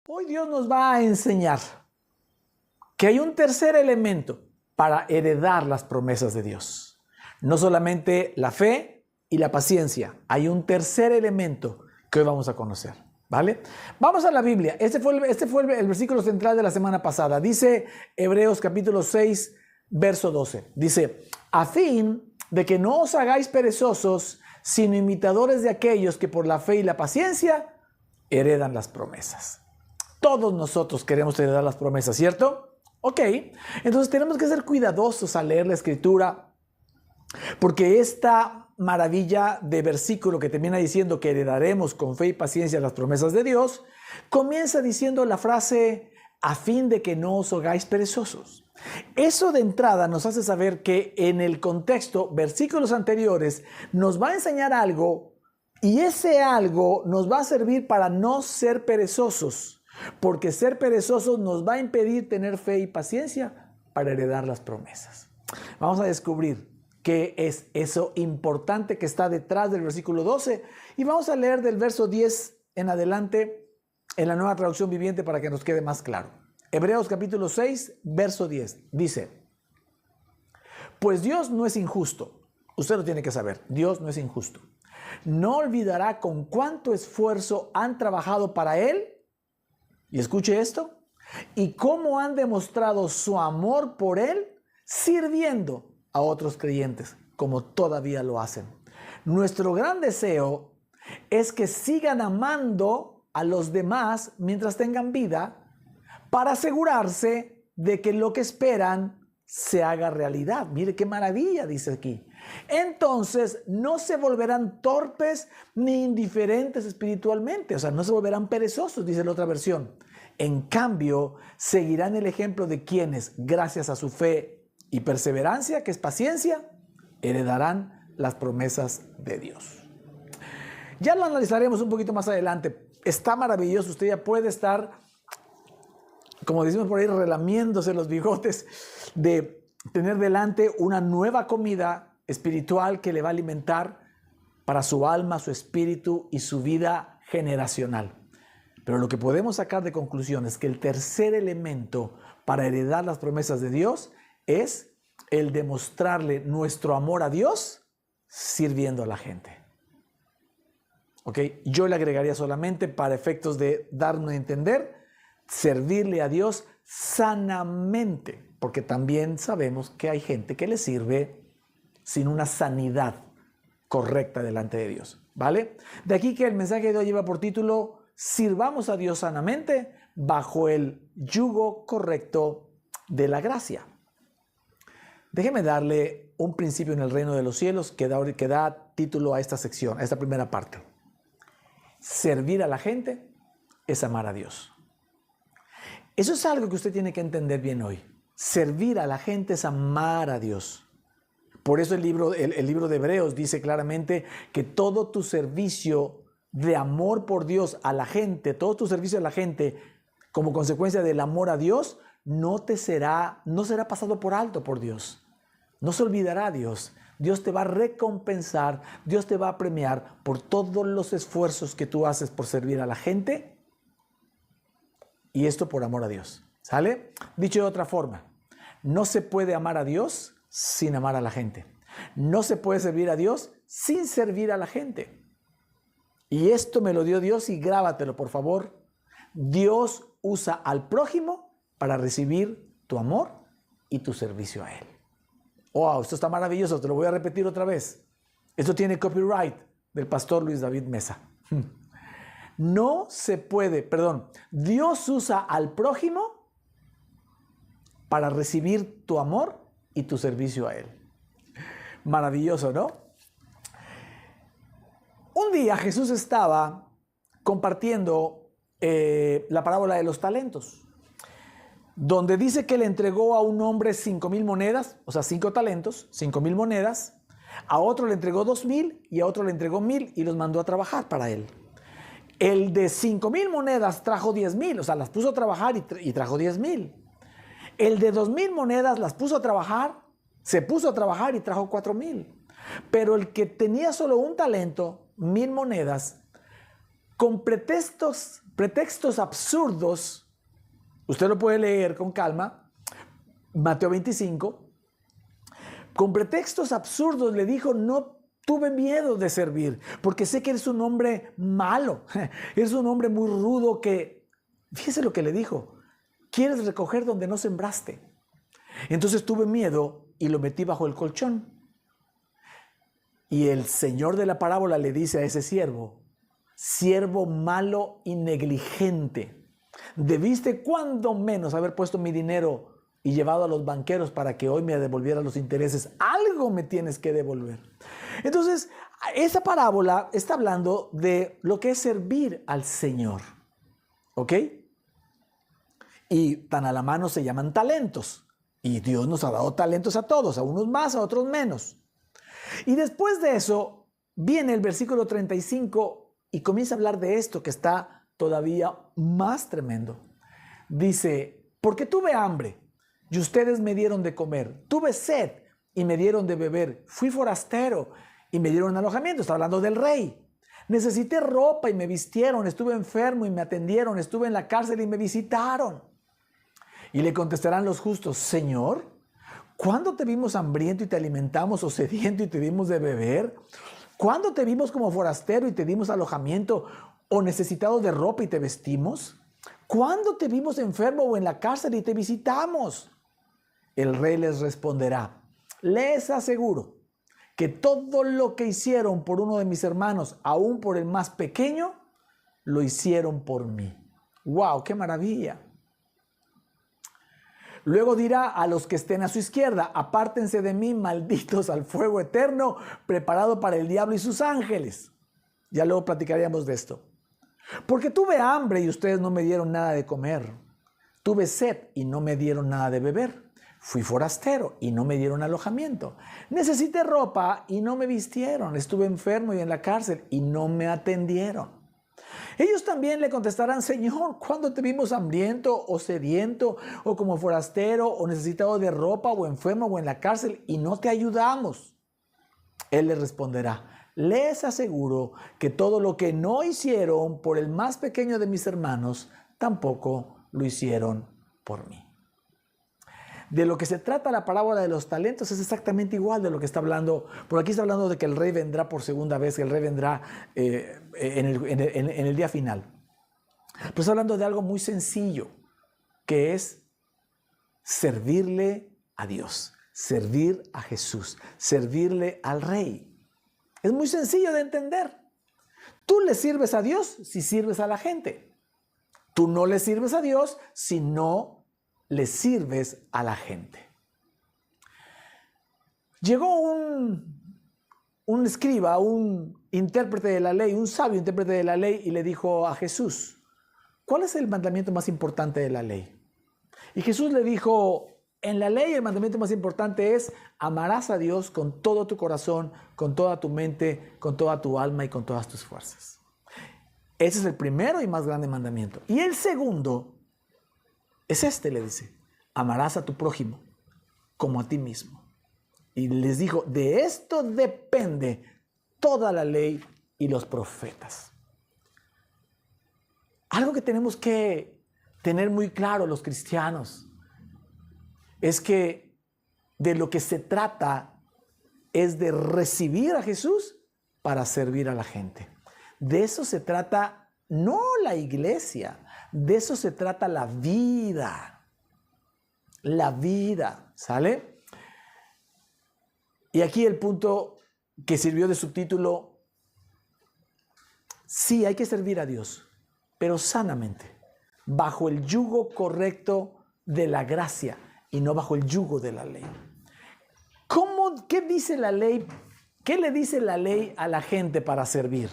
Hoy Dios nos va a enseñar que hay un tercer elemento para heredar las promesas de Dios. No solamente la fe y la paciencia, hay un tercer elemento que hoy vamos a conocer, ¿vale? Vamos a la Biblia. Este fue el versículo central de la semana pasada. Dice Hebreos capítulo 6, verso 12. Dice, a fin de que no os hagáis perezosos, sino imitadores de aquellos que por la fe y la paciencia heredan las promesas. Todos nosotros queremos heredar las promesas, ¿cierto? Ok, entonces tenemos que ser cuidadosos al leer la Escritura, porque esta maravilla de versículo que termina diciendo que heredaremos con fe y paciencia las promesas de Dios, comienza diciendo la frase, a fin de que no os hagáis perezosos. Eso de entrada nos hace saber que en el contexto, versículos anteriores, nos va a enseñar algo y ese algo nos va a servir para no ser perezosos. Porque ser perezosos nos va a impedir tener fe y paciencia para heredar las promesas. Vamos a descubrir qué es eso importante que está detrás del versículo 12 y vamos a leer del verso 10 en adelante en la Nueva Traducción Viviente para que nos quede más claro. Hebreos capítulo 6, verso 10 dice, pues Dios no es injusto. Usted lo tiene que saber, Dios no es injusto. No olvidará con cuánto esfuerzo han trabajado para Él. Y escuche esto, y cómo han demostrado su amor por Él sirviendo a otros creyentes, como todavía lo hacen. Nuestro gran deseo es que sigan amando a los demás mientras tengan vida, para asegurarse de que lo que esperan se haga realidad. Mire qué maravilla, dice aquí. Entonces no se volverán torpes ni indiferentes espiritualmente, o sea, no se volverán perezosos, dice la otra versión. En cambio, seguirán el ejemplo de quienes, gracias a su fe y perseverancia, que es paciencia, heredarán las promesas de Dios. Ya lo analizaremos un poquito más adelante. Está maravilloso, usted ya puede estar, como decimos por ahí, relamiéndose los bigotes de tener delante una nueva comida espiritual que le va a alimentar para su alma, su espíritu y su vida generacional. Pero lo que podemos sacar de conclusión es que el tercer elemento para heredar las promesas de Dios es el demostrarle nuestro amor a Dios sirviendo a la gente. ¿Ok? Yo le agregaría solamente para efectos de darnos a entender, servirle a Dios sanamente, porque también sabemos que hay gente que le sirve sin una sanidad correcta delante de Dios, ¿vale? De aquí que el mensaje de hoy lleva por título, sirvamos a Dios sanamente bajo el yugo correcto de la gracia. Déjeme darle un principio en el reino de los cielos que da título a esta sección, a esta primera parte. Servir a la gente es amar a Dios. Eso es algo que usted tiene que entender bien hoy. Servir a la gente es amar a Dios. Por eso el libro de Hebreos dice claramente que todo tu servicio de amor por Dios a la gente, todo tu servicio a la gente como consecuencia del amor a Dios, no será pasado por alto por Dios. No se olvidará Dios. Dios te va a recompensar, Dios te va a premiar por todos los esfuerzos que tú haces por servir a la gente y esto por amor a Dios. ¿Sale? Dicho de otra forma, no se puede amar a Dios sin amar a la gente. No se puede servir a Dios sin servir a la gente. Y esto me lo dio Dios y grábatelo, por favor. Dios usa al prójimo para recibir tu amor y tu servicio a Él. Wow, esto está maravilloso, te lo voy a repetir otra vez. Esto tiene copyright del pastor Luis David Mesa. Dios usa al prójimo para recibir tu amor y tu servicio a Él. Maravilloso, ¿no? Un día Jesús estaba compartiendo la parábola de los talentos, donde dice que le entregó a un hombre 5,000 monedas, o sea, 5 talentos, 5,000 monedas, a otro le entregó 2,000 y a otro le entregó 1,000 y los mandó a trabajar para él. El de 5,000 monedas trajo 10,000, o sea, las puso a trabajar y trajo 10,000. El de 2,000 monedas las puso a trabajar, se puso a trabajar y trajo 4,000. Pero el que tenía solo un talento, 1,000 monedas, con pretextos absurdos. Usted lo puede leer con calma, Mateo 25. Con pretextos absurdos le dijo: no tuve miedo de servir, porque sé que eres un hombre malo, eres un hombre muy rudo que, fíjese lo que le dijo, quieres recoger donde no sembraste. Entonces tuve miedo y lo metí bajo el colchón. Y el Señor de la parábola le dice a ese siervo: siervo malo y negligente, debiste cuando menos haber puesto mi dinero y llevado a los banqueros para que hoy me devolvieran los intereses. Algo me tienes que devolver. Entonces, esa parábola está hablando de lo que es servir al Señor. ¿Ok? Y tan a la mano se llaman talentos. Y Dios nos ha dado talentos a todos, a unos más, a otros menos. Y después de eso, viene el versículo 35 y comienza a hablar de esto que está todavía más tremendo. Dice: porque tuve hambre y ustedes me dieron de comer, tuve sed y me dieron de beber, fui forastero y me dieron alojamiento. Está hablando del rey. Necesité ropa y me vistieron, estuve enfermo y me atendieron, estuve en la cárcel y me visitaron. Y le contestarán los justos: Señor, ¿cuándo te vimos hambriento y te alimentamos, o sediento y te dimos de beber? ¿Cuándo te vimos como forastero y te dimos alojamiento, o necesitado de ropa y te vestimos? ¿Cuándo te vimos enfermo o en la cárcel y te visitamos? El rey les responderá: les aseguro que todo lo que hicieron por uno de mis hermanos, aún por el más pequeño, lo hicieron por mí. ¡Wow! ¡Qué maravilla! Luego dirá a los que estén a su izquierda: apártense de mí, malditos, al fuego eterno, preparado para el diablo y sus ángeles. Ya luego platicaríamos de esto. Porque tuve hambre y ustedes no me dieron nada de comer. Tuve sed y no me dieron nada de beber. Fui forastero y no me dieron alojamiento. Necesité ropa y no me vistieron. Estuve enfermo y en la cárcel y no me atendieron. Ellos también le contestarán: Señor, ¿cuándo te vimos hambriento o sediento o como forastero o necesitado de ropa o enfermo o en la cárcel y no te ayudamos? Él les responderá: les aseguro que todo lo que no hicieron por el más pequeño de mis hermanos, tampoco lo hicieron por mí. De lo que se trata la parábola de los talentos es exactamente igual de lo que está hablando. Por aquí está hablando de que el rey vendrá por segunda vez, que el rey vendrá en el día final. Pero está hablando de algo muy sencillo, que es servirle a Dios, servir a Jesús, servirle al rey. Es muy sencillo de entender. Tú le sirves a Dios si sirves a la gente. Tú no le sirves a Dios si no le sirves a la gente. Llegó un escriba, un intérprete de la ley, un sabio intérprete de la ley, y le dijo a Jesús: ¿cuál es el mandamiento más importante de la ley? Y Jesús le dijo: en la ley el mandamiento más importante es: amarás a Dios con todo tu corazón, con toda tu mente, con toda tu alma y con todas tus fuerzas. Ese es el primero y más grande mandamiento. Y el segundo es este, le dice: amarás a tu prójimo como a ti mismo. Y les dijo: de esto depende toda la ley y los profetas. Algo que tenemos que tener muy claro los cristianos es que de lo que se trata es de recibir a Jesús para servir a la gente. De eso se trata no la iglesia, de eso se trata la vida. La vida, ¿sale? Y aquí el punto que sirvió de subtítulo: sí, hay que servir a Dios, pero sanamente, bajo el yugo correcto de la gracia y no bajo el yugo de la ley. ¿Qué dice la ley? ¿Qué le dice la ley a la gente para servir?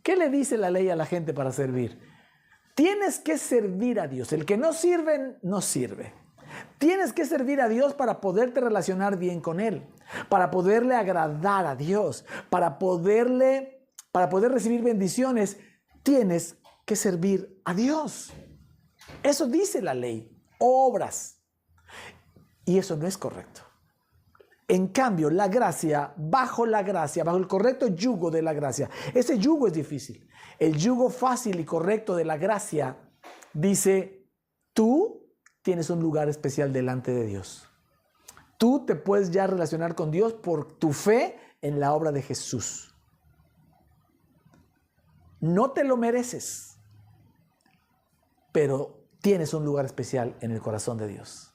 ¿Qué le dice la ley a la gente para servir? Tienes que servir a Dios. El que no sirve, no sirve. Tienes que servir a Dios para poderte relacionar bien con Él, para poderle agradar a Dios, para poder recibir bendiciones. Tienes que servir a Dios. Eso dice la ley, obras. Y eso no es correcto. En cambio, la gracia, bajo el correcto yugo de la gracia, ese yugo es difícil. El yugo fácil y correcto de la gracia dice, tú tienes un lugar especial delante de Dios. Tú te puedes ya relacionar con Dios por tu fe en la obra de Jesús. No te lo mereces, pero tienes un lugar especial en el corazón de Dios.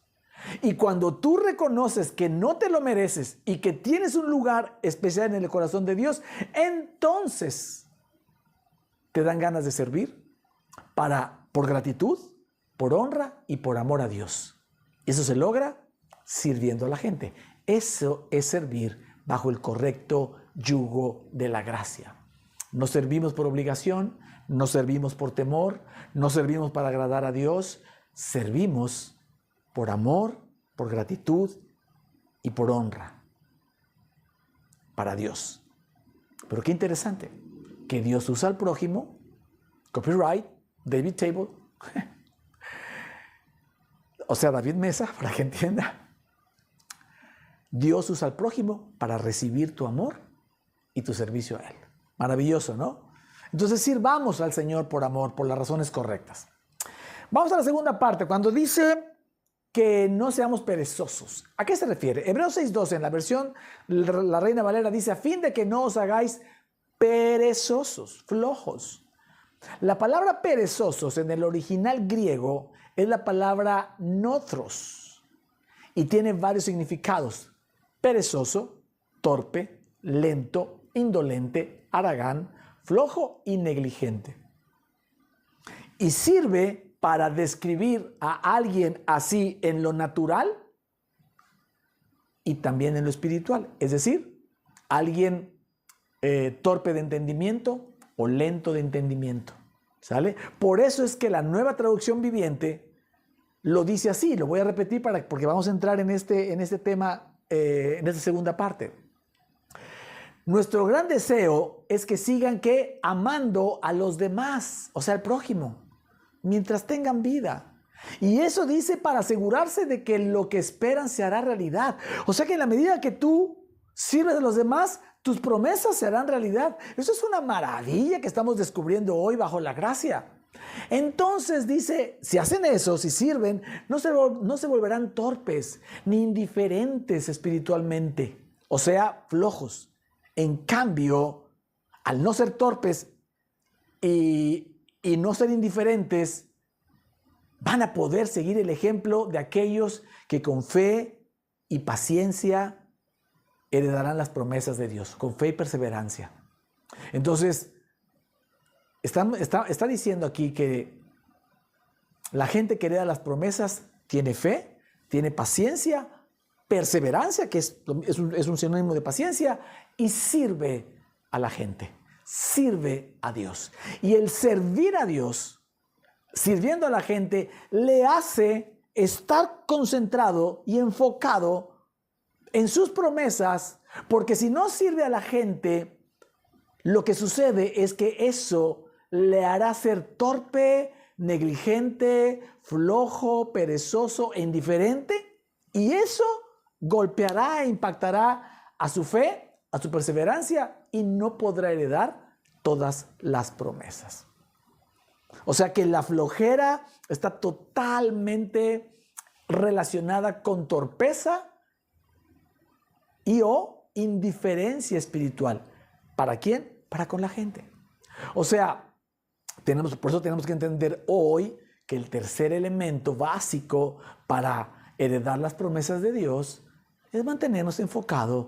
Y cuando tú reconoces que no te lo mereces y que tienes un lugar especial en el corazón de Dios, entonces te dan ganas de servir por gratitud, por honra y por amor a Dios. Y eso se logra sirviendo a la gente. Eso es servir bajo el correcto yugo de la gracia. No servimos por obligación, no servimos por temor, no servimos para agradar a Dios, servimos por amor, por gratitud y por honra para Dios. Pero qué interesante, que Dios usa al prójimo, copyright, David Table, o sea, David Mesa, para que entienda. Dios usa al prójimo para recibir tu amor y tu servicio a Él. Maravilloso, ¿no? Entonces sirvamos al Señor por amor, por las razones correctas. Vamos a la segunda parte, cuando dice que no seamos perezosos. ¿A qué se refiere? Hebreos 6:12, en la versión La Reina Valera, dice, a fin de que no os hagáis perezosos, flojos. La palabra perezosos en el original griego es la palabra nothros y tiene varios significados. Perezoso, torpe, lento, indolente, haragán, flojo y negligente. Y sirve para describir a alguien así en lo natural y también en lo espiritual. Es decir, alguien torpe de entendimiento o lento de entendimiento. ¿Sale? Por eso es que la Nueva Traducción Viviente lo dice así. Lo voy a repetir porque vamos a entrar en este tema, en esta segunda parte. Nuestro gran deseo es que sigan amando a los demás, o sea, al prójimo, mientras tengan vida. Y eso dice para asegurarse de que lo que esperan se hará realidad. O sea que en la medida que tú sirves a los demás, tus promesas se harán realidad. Eso es una maravilla que estamos descubriendo hoy bajo la gracia. Entonces dice, si hacen eso, si sirven, no se volverán torpes ni indiferentes espiritualmente. O sea, flojos. En cambio, al no ser torpes y no ser indiferentes, van a poder seguir el ejemplo de aquellos que con fe y paciencia heredarán las promesas de Dios, con fe y perseverancia. Entonces, está diciendo aquí que la gente que hereda las promesas tiene fe, tiene paciencia, perseverancia, que es un sinónimo de paciencia, y sirve a la gente. Sirve a Dios. Y el servir a Dios, sirviendo a la gente, le hace estar concentrado y enfocado en sus promesas, porque si no sirve a la gente, lo que sucede es que eso le hará ser torpe, negligente, flojo, perezoso e indiferente, y eso golpeará e impactará a su fe, a su perseverancia, y no podrá heredar todas las promesas. O sea que la flojera está totalmente relacionada con torpeza y o indiferencia espiritual. ¿Para quién? Para con la gente. O sea, por eso tenemos que entender hoy que el tercer elemento básico para heredar las promesas de Dios es mantenernos enfocados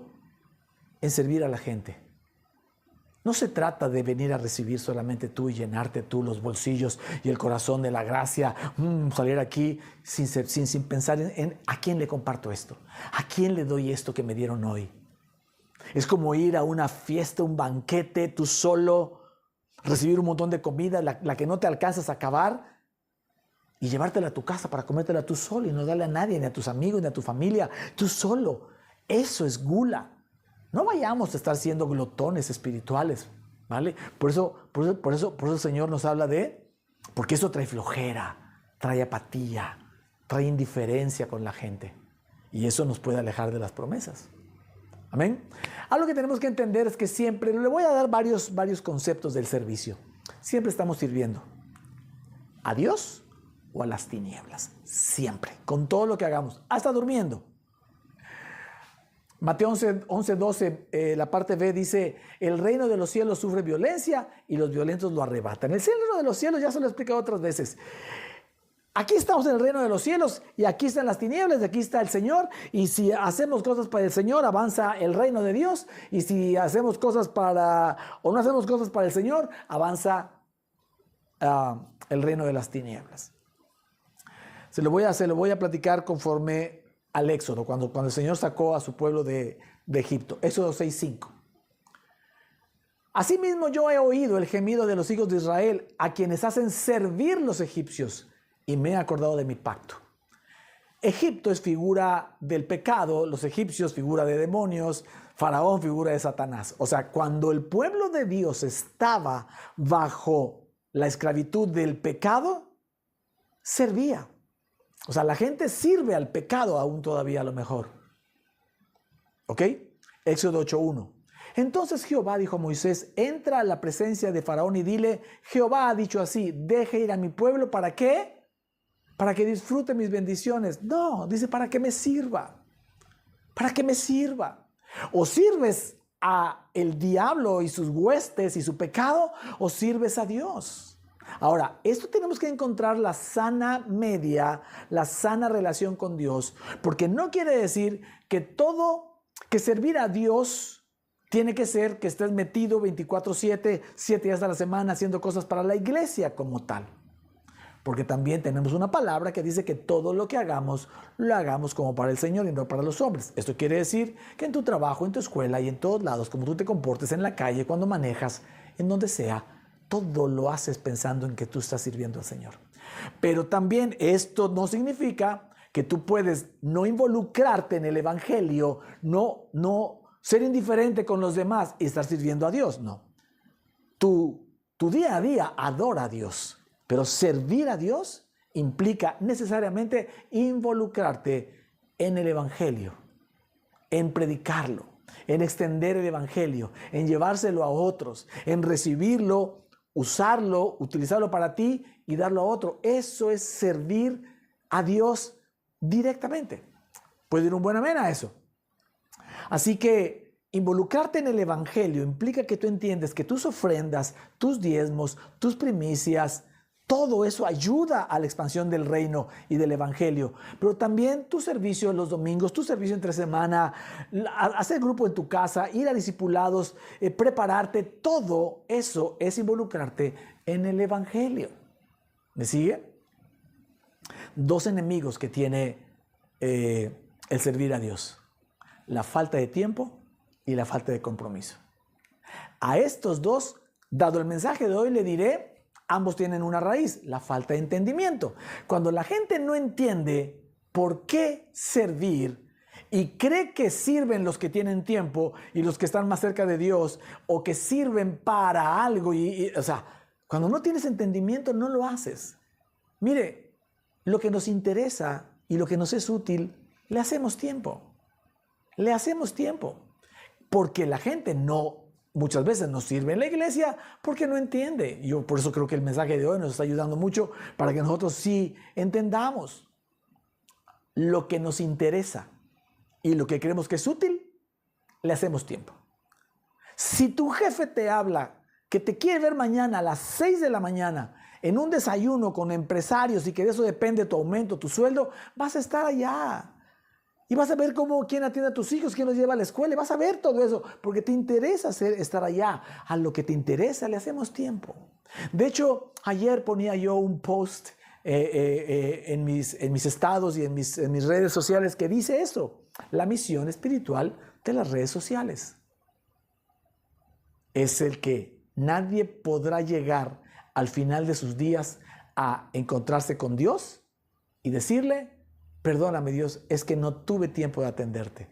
en servir a la gente. No se trata de venir a recibir solamente tú y llenarte tú los bolsillos y el corazón de la gracia, salir aquí sin pensar en a quién le comparto esto, a quién le doy esto que me dieron hoy. Es como ir a una fiesta, un banquete, tú solo, recibir un montón de comida, la que no te alcanzas a acabar, y llevártela a tu casa para comértela tú solo y no darle a nadie, ni a tus amigos, ni a tu familia, tú solo. Eso es gula. No vayamos a estar siendo glotones espirituales, ¿vale? Por eso el Señor nos habla porque eso trae flojera, trae apatía, trae indiferencia con la gente. Y eso nos puede alejar de las promesas. Amén. Algo que tenemos que entender es que siempre, le voy a dar varios conceptos del servicio. Siempre estamos sirviendo a Dios o a las tinieblas. Siempre, con todo lo que hagamos, hasta durmiendo. Mateo 11:12, la parte B dice, el reino de los cielos sufre violencia y los violentos lo arrebatan. El reino de los cielos ya se lo he explicado otras veces. Aquí estamos en el reino de los cielos y aquí están las tinieblas y aquí está el Señor. Y si hacemos cosas para el Señor, avanza el reino de Dios. Y si hacemos cosas o no hacemos cosas para el Señor, avanza el reino de las tinieblas. Se lo voy a platicar conforme al Éxodo, cuando el Señor sacó a su pueblo de Egipto. Éxodo 6:5. Asimismo yo he oído el gemido de los hijos de Israel, a quienes hacen servir los egipcios, y me he acordado de mi pacto. Egipto es figura del pecado, los egipcios figura de demonios, Faraón figura de Satanás. O sea, cuando el pueblo de Dios estaba bajo la esclavitud del pecado, servía. O sea, la gente sirve al pecado aún todavía a lo mejor. ¿Ok? Éxodo 8:1. Entonces Jehová dijo a Moisés, entra a la presencia de Faraón y dile, Jehová ha dicho así, deje ir a mi pueblo, ¿para qué? Para que disfrute mis bendiciones. No, dice, para que me sirva. Para que me sirva. O sirves a el diablo y sus huestes y su pecado, o sirves a Dios. Ahora, esto tenemos que encontrar la sana media, la sana relación con Dios, porque no quiere decir que servir a Dios tiene que ser que estés metido 24/7, 7 días a la semana haciendo cosas para la iglesia como tal. Porque también tenemos una palabra que dice que todo lo que hagamos, lo hagamos como para el Señor y no para los hombres. Esto quiere decir que en tu trabajo, en tu escuela y en todos lados, como tú te comportes en la calle, cuando manejas, en donde sea, todo lo haces pensando en que tú estás sirviendo al Señor. Pero también esto no significa que tú puedes no involucrarte en el evangelio, no ser indiferente con los demás y estar sirviendo a Dios. No. Tu día a día adora a Dios, pero servir a Dios implica necesariamente involucrarte en el evangelio, en predicarlo, en extender el evangelio, en llevárselo a otros, en recibirlo, usarlo, utilizarlo para ti y darlo a otro. Eso es servir a Dios directamente. Puede ir un buen amén a eso. Así que involucrarte en el evangelio implica que tú entiendes que tus ofrendas, tus diezmos, tus primicias, todo eso ayuda a la expansión del reino y del evangelio. Pero también tu servicio los domingos, tu servicio entre semana, hacer grupo en tu casa, ir a discipulados, prepararte, todo eso es involucrarte en el evangelio. ¿Me sigue? 2 enemigos que tiene el servir a Dios: la falta de tiempo y la falta de compromiso. A estos dos, dado el mensaje de hoy, le diré, ambos tienen una raíz, la falta de entendimiento. Cuando la gente no entiende por qué servir y cree que sirven los que tienen tiempo y los que están más cerca de Dios, o que sirven para algo, o sea, cuando no tienes entendimiento no lo haces. Mire, lo que nos interesa y lo que nos es útil, le hacemos tiempo. Le hacemos tiempo. Porque la gente muchas veces nos sirve en la iglesia porque no entiende. Yo por eso creo que el mensaje de hoy nos está ayudando mucho para que nosotros sí entendamos lo que nos interesa y lo que creemos que es útil, le hacemos tiempo. Si tu jefe te habla que te quiere ver mañana a las 6 de la mañana en un desayuno con empresarios y que de eso depende tu aumento, tu sueldo, vas a estar allá. Y vas a ver quién atiende a tus hijos, quién los lleva a la escuela. Y vas a ver todo eso porque te interesa estar allá. A lo que te interesa le hacemos tiempo. De hecho, ayer ponía yo un post en mis estados y en mis redes sociales que dice eso: la misión espiritual de las redes sociales es el que nadie podrá llegar al final de sus días a encontrarse con Dios y decirle: perdóname Dios, es que no tuve tiempo de atenderte.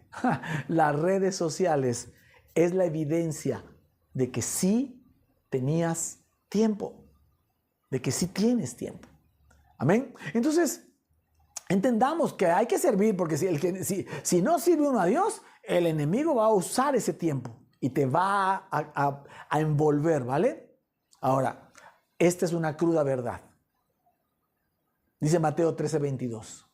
Las redes sociales es la evidencia de que sí tenías tiempo, de que sí tienes tiempo. Amén. Entonces, entendamos que hay que servir, porque si no sirve uno a Dios, el enemigo va a usar ese tiempo y te va a envolver, ¿vale? Ahora, esta es una cruda verdad. Dice Mateo 13:22.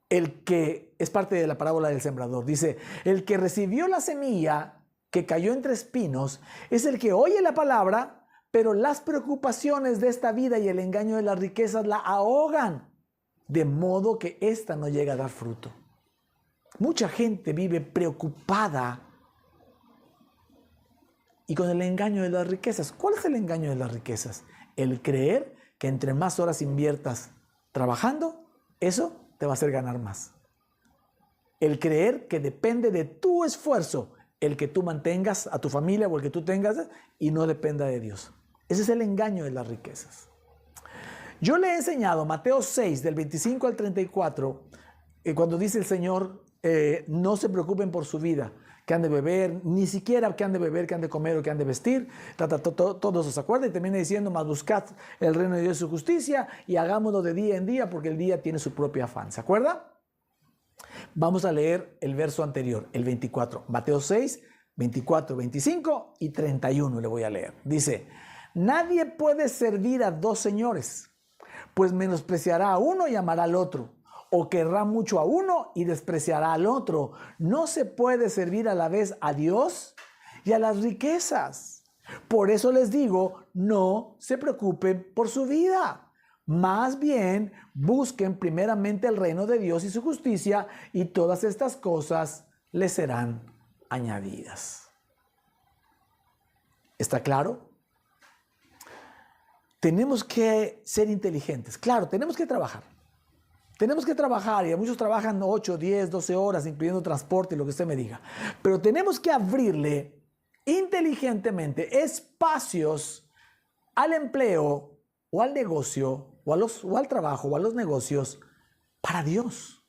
El que es parte de la parábola del sembrador. Dice, el que recibió la semilla que cayó entre espinos es el que oye la palabra, pero las preocupaciones de esta vida y el engaño de las riquezas la ahogan, de modo que ésta no llega a dar fruto. Mucha gente vive preocupada y con el engaño de las riquezas. ¿Cuál es el engaño de las riquezas? El creer que entre más horas inviertas trabajando, eso te va a hacer ganar más. El creer que depende de tu esfuerzo el que tú mantengas a tu familia o el que tú tengas y no dependa de Dios. Ese es el engaño de las riquezas. Yo le he enseñado Mateo 6 del 25 al 34 cuando dice el Señor no se preocupen por su vida, que han de beber, ni siquiera que han de beber, que han de comer o que han de vestir, todo eso se acuerda y termina diciendo, mas buscad el reino de Dios y su justicia y hagámoslo de día en día porque el día tiene su propio afán. ¿Se acuerda? Vamos a leer el verso anterior, el 24, Mateo 6, 24, 25 y 31 le voy a leer. Dice, nadie puede servir a dos señores, pues menospreciará a uno y amará al otro, o querrá mucho a uno y despreciará al otro. No se puede servir a la vez a Dios y a las riquezas. Por eso les digo, no se preocupen por su vida. Más bien, busquen primeramente el reino de Dios y su justicia, y todas estas cosas les serán añadidas. ¿Está claro? Tenemos que ser inteligentes. Claro, tenemos que trabajar. Tenemos que trabajar, y muchos trabajan 8, 10, 12 horas, incluyendo transporte y lo que usted me diga. Pero tenemos que abrirle inteligentemente espacios al empleo o al negocio, o al trabajo, o a los negocios, para Dios.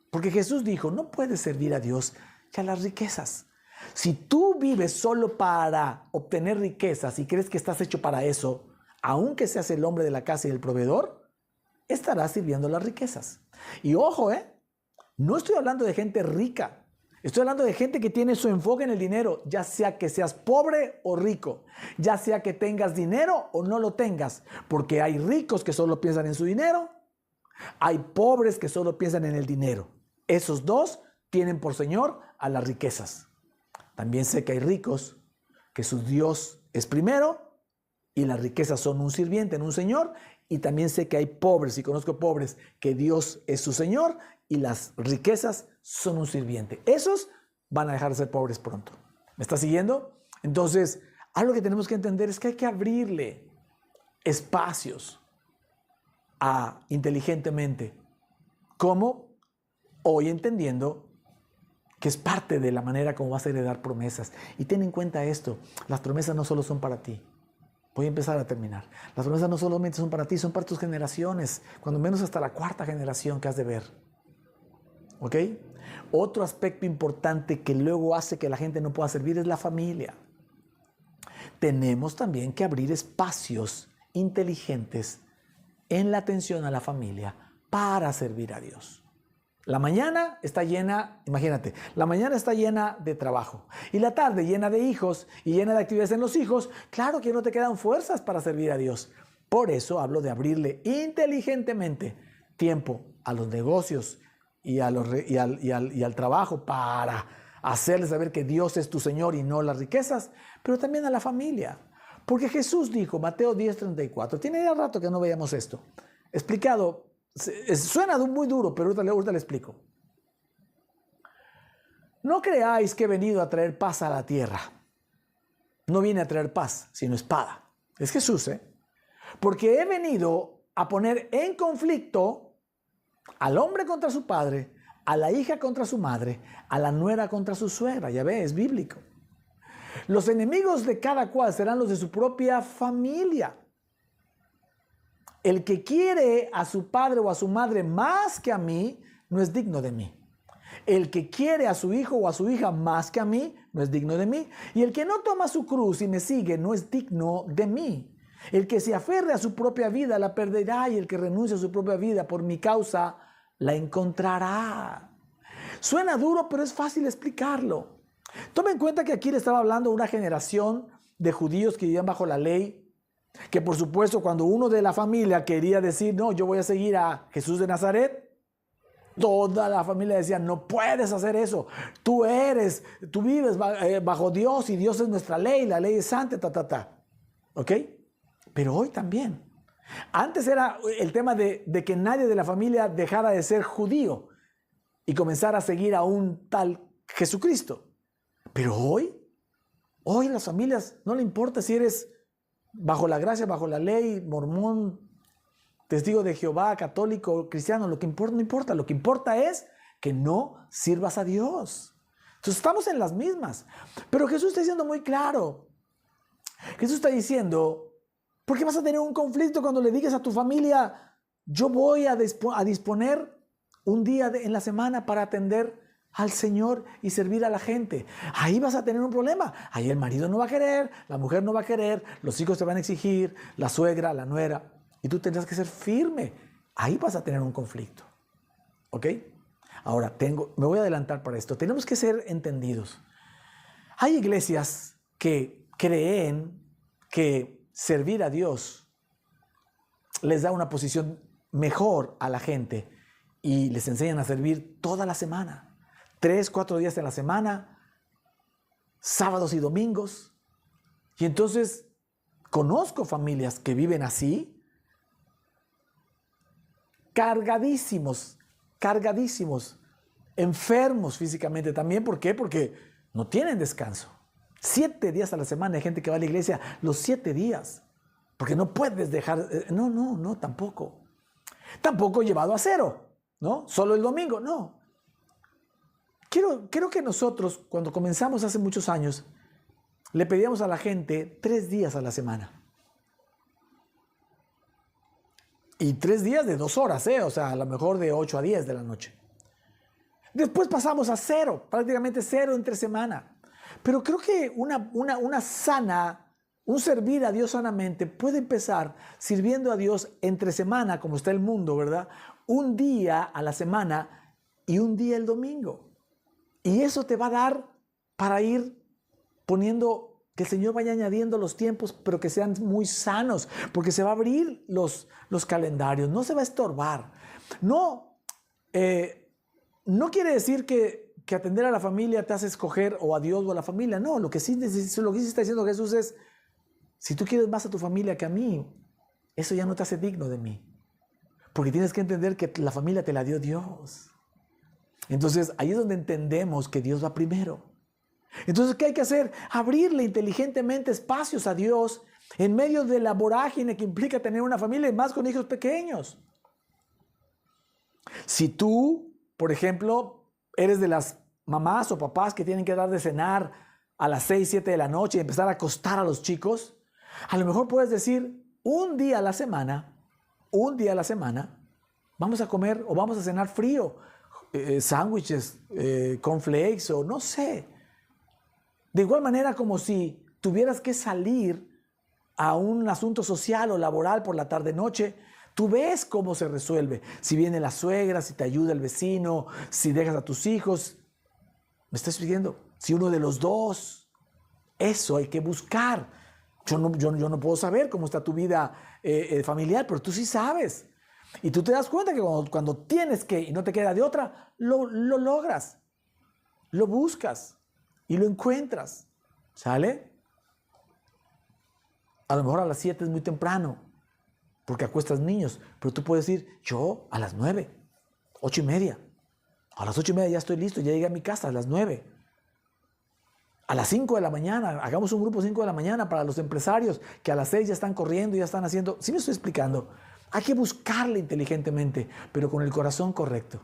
Porque Jesús dijo, no puedes servir a Dios y a las riquezas. Si tú vives solo para obtener riquezas y crees que estás hecho para eso, aunque seas el hombre de la casa y el proveedor, estarás sirviendo las riquezas. Y ojo, no estoy hablando de gente rica. Estoy hablando de gente que tiene su enfoque en el dinero, ya sea que seas pobre o rico, ya sea que tengas dinero o no lo tengas, porque hay ricos que solo piensan en su dinero, hay pobres que solo piensan en el dinero. Esos dos tienen por señor a las riquezas. También sé que hay ricos que su Dios es primero y las riquezas son un sirviente, en un señor, y también sé que hay pobres, y conozco pobres, que Dios es su señor y las riquezas son un sirviente. Esos van a dejar de ser pobres pronto. ¿Me está siguiendo? Entonces, algo que tenemos que entender es que hay que abrirle espacios inteligentemente. ¿Cómo? Hoy entendiendo que es parte de la manera como vas a heredar promesas. Y ten en cuenta esto, las promesas no solo son para ti. Voy a empezar a terminar. Las promesas no solamente son para ti, son para tus generaciones, cuando menos hasta la cuarta generación que has de ver. ¿Ok? Otro aspecto importante que luego hace que la gente no pueda servir es la familia. Tenemos también que abrir espacios inteligentes en la atención a la familia para servir a Dios. La mañana está llena, imagínate, la mañana está llena de trabajo y la tarde llena de hijos y llena de actividades en los hijos. Claro que no te quedan fuerzas para servir a Dios. Por eso hablo de abrirle inteligentemente tiempo a los negocios y al trabajo para hacerles saber que Dios es tu Señor y no las riquezas, pero también a la familia. Porque Jesús dijo, Mateo 10:34, tiene ya rato que no veíamos esto, explicado. Suena muy duro, pero ahorita le explico. No creáis que he venido a traer paz a la tierra. No viene a traer paz, sino espada. Es Jesús, Porque he venido a poner en conflicto al hombre contra su padre, a la hija contra su madre, a la nuera contra su suegra. Ya ves, es bíblico. Los enemigos de cada cual serán los de su propia familia. El que quiere a su padre o a su madre más que a mí, no es digno de mí. El que quiere a su hijo o a su hija más que a mí, no es digno de mí. Y el que no toma su cruz y me sigue, no es digno de mí. El que se aferre a su propia vida, la perderá, y el que renuncie a su propia vida por mi causa, la encontrará. Suena duro, pero es fácil explicarlo. Toma en cuenta que aquí le estaba hablando a una generación de judíos que vivían bajo la ley, que por supuesto cuando uno de la familia quería decir, no, yo voy a seguir a Jesús de Nazaret, toda la familia decía, no puedes hacer eso, tú vives bajo Dios y Dios es nuestra ley, la ley es santa, ¿ok? Pero hoy también. Antes era el tema de que nadie de la familia dejara de ser judío y comenzara a seguir a un tal Jesucristo. Pero hoy las familias no le importa si eres bajo la gracia, bajo la ley, mormón, testigo de Jehová, católico, cristiano, lo que importa no importa. Lo que importa es que no sirvas a Dios. Entonces estamos en las mismas. Pero Jesús está diciendo muy claro. Jesús está diciendo, ¿por qué vas a tener un conflicto cuando le digas a tu familia, yo voy a disponer un día en la semana para atender al Señor y servir a la gente? Ahí vas a tener un problema. Ahí el marido no va a querer, la mujer no va a querer, los hijos te van a exigir, la suegra, la nuera. Y tú tendrás que ser firme. Ahí vas a tener un conflicto. ¿Ok? Ahora, me voy a adelantar para esto. Tenemos que ser entendidos. Hay iglesias que creen que servir a Dios les da una posición mejor a la gente y les enseñan a servir toda la semana. 3, 4 días en la semana, sábados y domingos. Y entonces conozco familias que viven así, cargadísimos, enfermos físicamente también. ¿Por qué? Porque no tienen descanso. 7 días a la semana hay gente que va a la iglesia los 7 días. Porque no puedes dejar, no, tampoco. Tampoco llevado a 0, ¿no? Solo el domingo, no. Quiero que nosotros, cuando comenzamos hace muchos años, le pedíamos a la gente 3 días a la semana. Y 3 días de 2 horas, o sea, a lo mejor de 8 a 10 de la noche. Después pasamos a 0, prácticamente 0 entre semana. Pero creo que un servir a Dios sanamente puede empezar sirviendo a Dios entre semana, como está el mundo, ¿verdad? Un día a la semana y un día el domingo. Y eso te va a dar para ir poniendo, que el Señor vaya añadiendo los tiempos, pero que sean muy sanos, porque se va a abrir los calendarios, no se va a estorbar. No quiere decir que atender a la familia te hace escoger o a Dios o a la familia. No, lo que sí está diciendo Jesús es, si tú quieres más a tu familia que a mí, eso ya no te hace digno de mí. Porque tienes que entender que la familia te la dio Dios. Entonces, ahí es donde entendemos que Dios va primero. Entonces, ¿qué hay que hacer? Abrirle inteligentemente espacios a Dios en medio de la vorágine que implica tener una familia y más con hijos pequeños. Si tú, por ejemplo, eres de las mamás o papás que tienen que dar de cenar a las 6, 7 de la noche y empezar a acostar a los chicos, a lo mejor puedes decir, un día a la semana, vamos a comer o vamos a cenar frío, sándwiches, cornflakes o no sé. De igual manera como si tuvieras que salir a un asunto social o laboral por la tarde-noche, tú ves cómo se resuelve. Si viene la suegra, si te ayuda el vecino, si dejas a tus hijos. ¿Me estás pidiendo? Si uno de los dos. Eso hay que buscar. Yo no puedo saber cómo está tu vida familiar, pero tú sí sabes. Y tú te das cuenta que cuando tienes que y no te queda de otra, lo logras. Lo buscas. Y lo encuentras, ¿sale? A lo mejor a las 7 es muy temprano, porque acuestas niños, pero tú puedes decir, yo a las 9, 8:30. A las 8:30 ya estoy listo, ya llegué a mi casa a las 9. A las 5 de la mañana, hagamos un grupo 5 de la mañana para los empresarios que a las 6 ya están corriendo, ya están haciendo. ¿Sí me estoy explicando? Hay que buscarle inteligentemente, pero con el corazón correcto.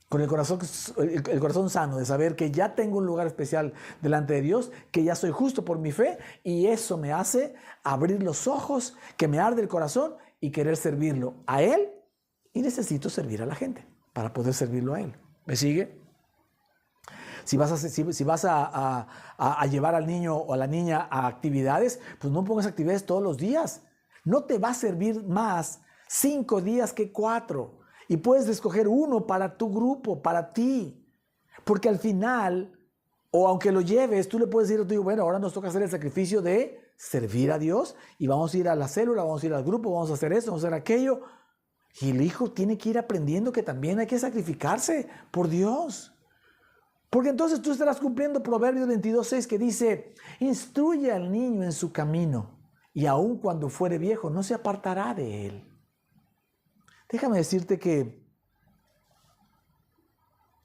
Con el corazón sano de saber que ya tengo un lugar especial delante de Dios, que ya soy justo por mi fe y eso me hace abrir los ojos, que me arde el corazón y querer servirlo a Él y necesito servir a la gente para poder servirlo a Él. ¿Me sigue? Si vas a llevar al niño o a la niña a actividades, pues no pongas actividades todos los días. No te va a servir más 5 días que 4. Y puedes escoger uno para tu grupo, para ti. Porque al final, o aunque lo lleves, tú le puedes decir a tu hijo, bueno, ahora nos toca hacer el sacrificio de servir a Dios y vamos a ir a la célula, vamos a ir al grupo, vamos a hacer esto, vamos a hacer aquello. Y el hijo tiene que ir aprendiendo que también hay que sacrificarse por Dios. Porque entonces tú estarás cumpliendo Proverbios 22:6 que dice, instruye al niño en su camino y aun cuando fuere viejo no se apartará de él. Déjame decirte que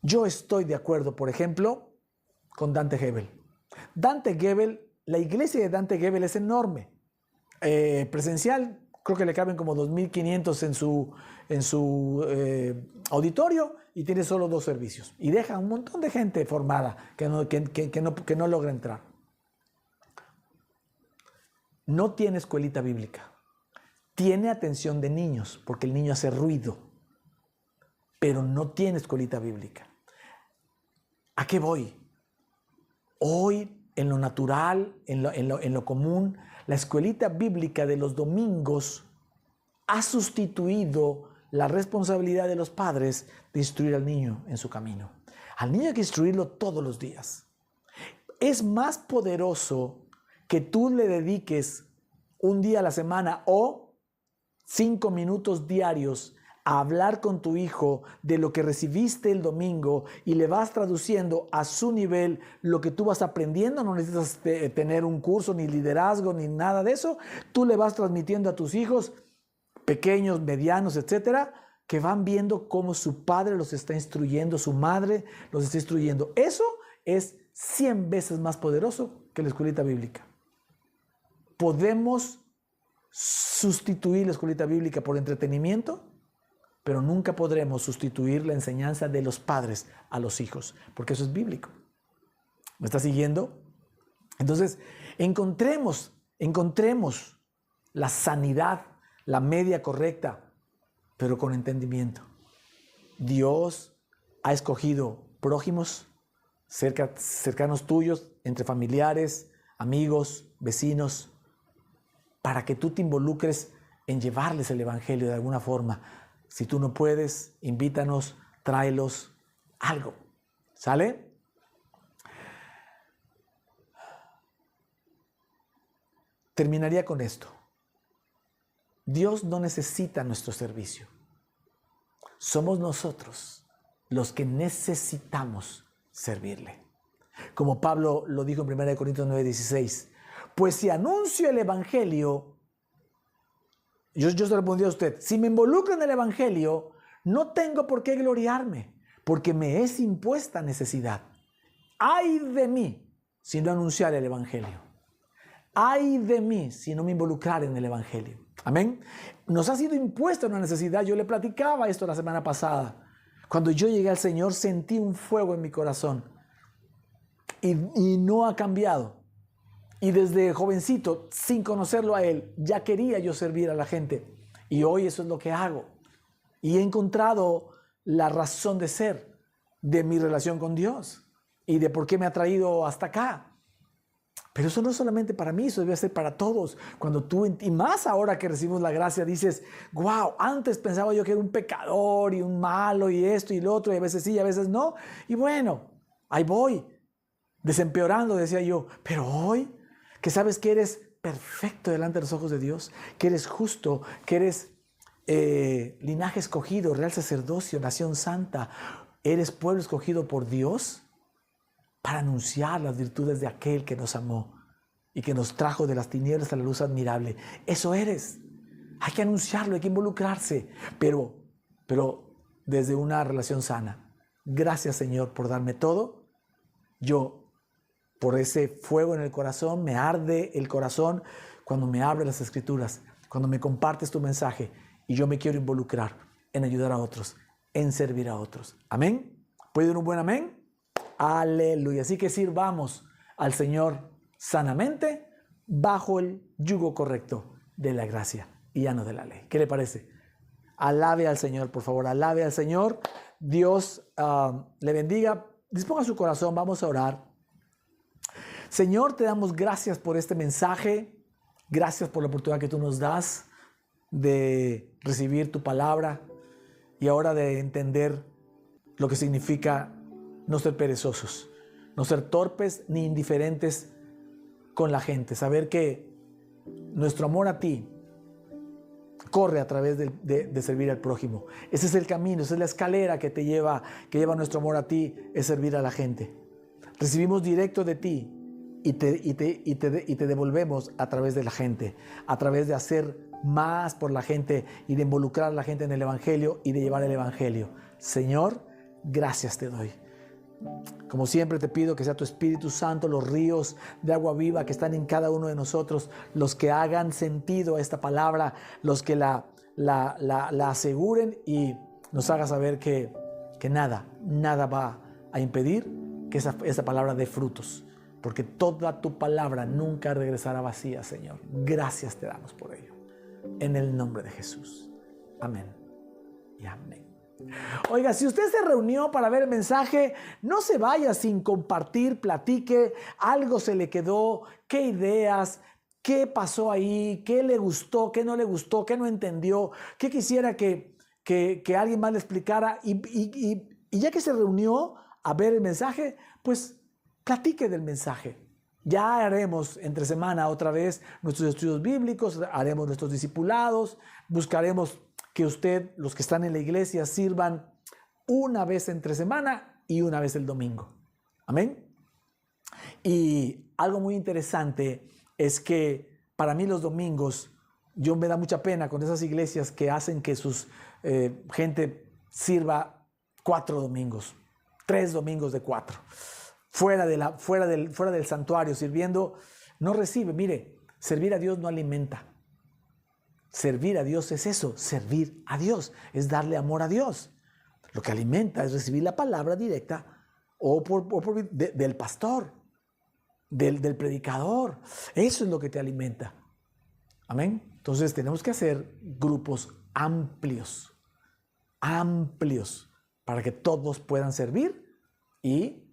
yo estoy de acuerdo, por ejemplo, con Dante Gebel. Dante Gebel, la iglesia de Dante Gebel es enorme. Presencial, creo que le caben como 2.500 en su auditorio y tiene solo 2 servicios. Y deja un montón de gente formada que no logra entrar. No tiene escuelita bíblica. Tiene atención de niños, porque el niño hace ruido. Pero no tiene escuelita bíblica. ¿A qué voy? Hoy, en lo natural, en lo común, la escuelita bíblica de los domingos ha sustituido la responsabilidad de los padres de instruir al niño en su camino. Al niño hay que instruirlo todos los días. Es más poderoso que tú le dediques un día a la semana o 5 minutos diarios a hablar con tu hijo de lo que recibiste el domingo y le vas traduciendo a su nivel lo que tú vas aprendiendo. No necesitas tener un curso, ni liderazgo, ni nada de eso. Tú le vas transmitiendo a tus hijos, pequeños, medianos, etcétera, que van viendo cómo su padre los está instruyendo, su madre los está instruyendo. Eso es 100 veces más poderoso que la escuelita bíblica. Podemos sustituir la escuelita bíblica por entretenimiento, pero nunca podremos sustituir la enseñanza de los padres a los hijos, porque eso es bíblico. ¿Me está siguiendo? Entonces, encontremos la sanidad, la media correcta, pero con entendimiento. Dios ha escogido prójimos cercanos tuyos, entre familiares, amigos, vecinos, para que tú te involucres en llevarles el evangelio de alguna forma. Si tú no puedes, invítanos, tráelos, algo. ¿Sale? Terminaría con esto. Dios no necesita nuestro servicio. Somos nosotros los que necesitamos servirle. Como Pablo lo dijo en 1 Corintios 9:16. Pues si anuncio el evangelio, yo se lo respondí a usted, si me involucro en el evangelio, no tengo por qué gloriarme, porque me es impuesta necesidad. ¡Ay de mí si no anunciar el evangelio! ¡Ay de mí si no me involucrar en el evangelio! Amén. Nos ha sido impuesta una necesidad. Yo le platicaba esto la semana pasada. Cuando yo llegué al Señor, sentí un fuego en mi corazón y no ha cambiado. Y desde jovencito, sin conocerlo a Él, ya quería yo servir a la gente. Y hoy eso es lo que hago. Y he encontrado la razón de ser de mi relación con Dios y de por qué me ha traído hasta acá. Pero eso no es solamente para mí, eso debe ser para todos. Cuando tú, y más ahora que recibimos la gracia, dices, wow, antes pensaba yo que era un pecador y un malo y esto y lo otro, y a veces sí y a veces no. Y bueno, ahí voy, desempeorando, decía yo. Pero hoy, que sabes que eres perfecto delante de los ojos de Dios, que eres justo, que eres linaje escogido, real sacerdocio, nación santa, eres pueblo escogido por Dios para anunciar las virtudes de aquel que nos amó y que nos trajo de las tinieblas a la luz admirable. Eso eres. Hay que anunciarlo, hay que involucrarse, pero desde una relación sana. Gracias, Señor, por darme todo. Yo, por ese fuego en el corazón, me arde el corazón cuando me abres las Escrituras, cuando me compartes tu mensaje, y yo me quiero involucrar en ayudar a otros, en servir a otros. ¿Amén? ¿Puede dar un buen amén? Aleluya. Así que sirvamos al Señor sanamente bajo el yugo correcto de la gracia y ya no de la ley. ¿Qué le parece? Alabe al Señor, por favor, alabe al Señor. Dios le bendiga. Disponga su corazón, vamos a orar. Señor, te damos gracias por este mensaje. Gracias por la oportunidad que tú nos das de recibir tu palabra y ahora de entender lo que significa no ser perezosos, no ser torpes ni indiferentes con la gente. Saber que nuestro amor a ti corre a través de servir al prójimo. Ese es el camino, esa es la escalera que lleva nuestro amor a ti, es servir a la gente. Recibimos directo de ti y te devolvemos a través de la gente, a través de hacer más por la gente y de involucrar a la gente en el Evangelio y de llevar el Evangelio. Señor, gracias te doy. Como siempre te pido que sea tu Espíritu Santo, los ríos de agua viva que están en cada uno de nosotros, los que hagan sentido a esta palabra, los que la aseguren y nos haga saber que nada va a impedir que esa palabra dé frutos, porque toda tu palabra nunca regresará vacía, Señor. Gracias te damos por ello. En el nombre de Jesús. Amén y amén. Oiga, si usted se reunió para ver el mensaje, no se vaya sin compartir, platique, algo se le quedó, qué ideas, qué pasó ahí, qué le gustó, qué no le gustó, qué no entendió, qué quisiera que alguien más le explicara y ya que se reunió a ver el mensaje, pues platique del mensaje. Ya haremos entre semana otra vez nuestros estudios bíblicos, haremos nuestros discipulados, buscaremos que usted, los que están en la iglesia, sirvan una vez entre semana y una vez el domingo. Amén. Y algo muy interesante es que para mí los domingos, yo me da mucha pena con esas iglesias que hacen que sus gente sirva 4 domingos, 3 domingos de 4. Fuera del santuario, sirviendo, no recibe. Mire, servir a Dios no alimenta. Servir a Dios es eso, servir a Dios, es darle amor a Dios. Lo que alimenta es recibir la palabra directa del pastor, del predicador. Eso es lo que te alimenta. Amén. Entonces tenemos que hacer grupos amplios, para que todos puedan servir y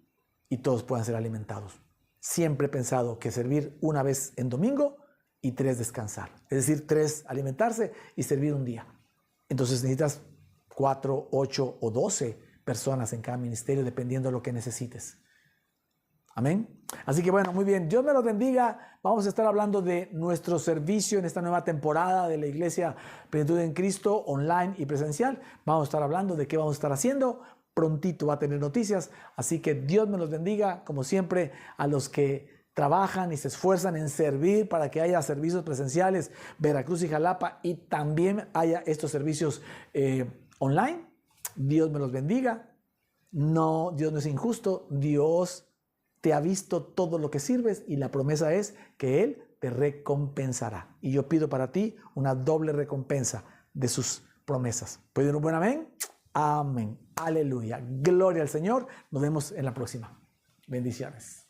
todos puedan ser alimentados. Siempre he pensado que servir una vez en domingo y 3 descansar. Es decir, 3 alimentarse y servir un día. Entonces necesitas 4, 8 o 12 personas en cada ministerio, dependiendo de lo que necesites. Amén. Así que bueno, muy bien. Dios me los bendiga. Vamos a estar hablando de nuestro servicio en esta nueva temporada de la Iglesia Plenitud en Cristo, online y presencial. Vamos a estar hablando de qué vamos a estar haciendo. Prontito va a tener noticias. Así que Dios me los bendiga, como siempre, a los que trabajan y se esfuerzan en servir para que haya servicios presenciales, Veracruz y Jalapa, y también haya estos servicios online. Dios me los bendiga. No, Dios no es injusto. Dios te ha visto todo lo que sirves y la promesa es que Él te recompensará. Y yo pido para ti una doble recompensa de sus promesas. ¿Pueden un buen amén? Amén. Aleluya. Gloria al Señor. Nos vemos en la próxima. Bendiciones.